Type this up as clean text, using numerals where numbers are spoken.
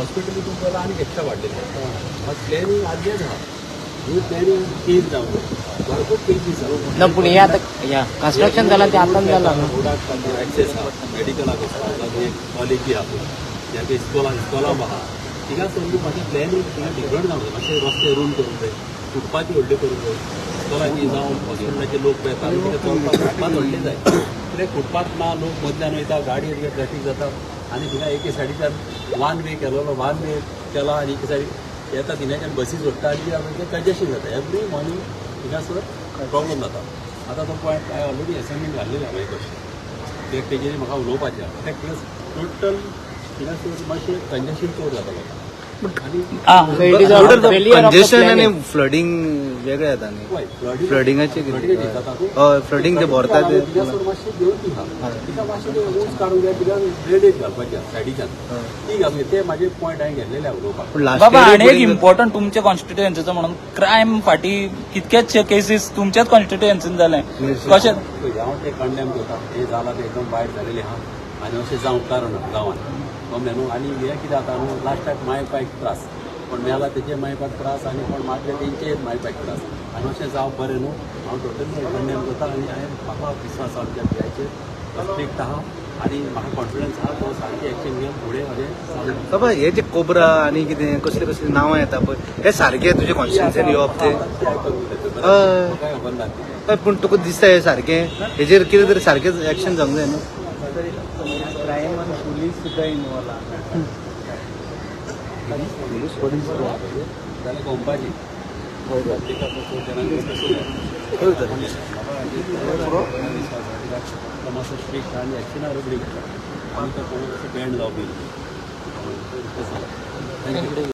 hospital तुमच्याला आणि extra वाढलेले मग प्लॅनिंग आधीच हा ही प्लॅनिंग केली जाऊ भरपूर केली जाऊ पुणे आता कन्स्ट्रक्शन झालं ते आता झालं ॲक्सेस मेडिकल कॉलेजी आहा ज्या इस्कॉला आहा थिंगा समजून मातशें प्लॅनिंग थिंगा डिफरंट जावं मातशे रस्ते रूल करूंक जाय फुटपाथी व्हडले करूंक जाय इस्कॉलांनी जावं हॉस्पिटलाचे लोक पळयता आनी तिका चलपाक फुटपाथ व्हडले जाय कित्याक फुटपाथ ना लोक मदल्यान वयता गाडी ट्रॅफीक जाता आनी थिंगा एके सायडीच्यान वन वे केलोलो वन वे केला आनी एके सायडीक येता थिंगाच्यान बसीस व्हरता आनी कंजेशन जाता एवरी मॉर्निंग थिंगासर प्रॉब्लम जाता आतां तो पॉयंट काय ऑलरेडी एसायनमेंट घाल्लेलें हांवें कशें तें तेजेर म्हाका उलोवपाचें आहा कित्याक टोटल थिंगासर मातशें कंजेशन चड जाता लोकांक कंजेशन आणि फ्लडिंग वेगळे येता न्ही फ्लडिंगाचे फ्लडिंग ते भरता ते मातशें घेवन तिका मातशें रूल्स काडूंक जाय कित्याक ड्रेनेज घालपाचें सायडीच्यान ती घालून ते म्हाजे पॉयंट हांवें घेतलेले उलोवपाक बाबा आणि एक इम्पॉर्टंट तुमच्या कॉन्स्टिट्युएन्सीचो म्हणून क्रायम फाटी कितकेच केसीस तुमच्याच कॉन्स्टिट्युएन्सीन जाले कशें हांव ते कंडेम करता हे जालां ते एकदम वायट जालेलें आहा आनी अशें जावंक कारण ना गांवांत कमलें न्हू आनी हे कितें जाता न्हू लास्टाक माय पायक त्रास पण मेला तेचे माय पायक त्रास आनी कोण मारले तेंचे माय पायक त्रास आनी अशें जावप बरें न्हू हांव टोटली कंडेम करता आनी हांवें म्हाका विश्वास आमच्या पियाचेर स्ट्रिक्ट आहा आनी म्हाका कॉन्फिडन्स आहा तो सारकें एक्शन घेवन फुडें अशें बाबा हे जे कोबरा आणि कितें कसली कसली नांवां येता पळय हे सारखे तुजे कॉन्स्टिट्युएन्सीन येवप ते काय खबर ना हय पूण तुका दिसता हे सारकें हेजेर कितें तरी सारकें एक्शन जावंक जाय न्हू क्रायम आणि पोलीस सुद्धा इन्वॉल्व जाल्यार कोंपाची मातसो स्ट्रिक्ट आनी एक्शनार रोखडी घेता आनी तो कोण बँड जावपी थँक्यू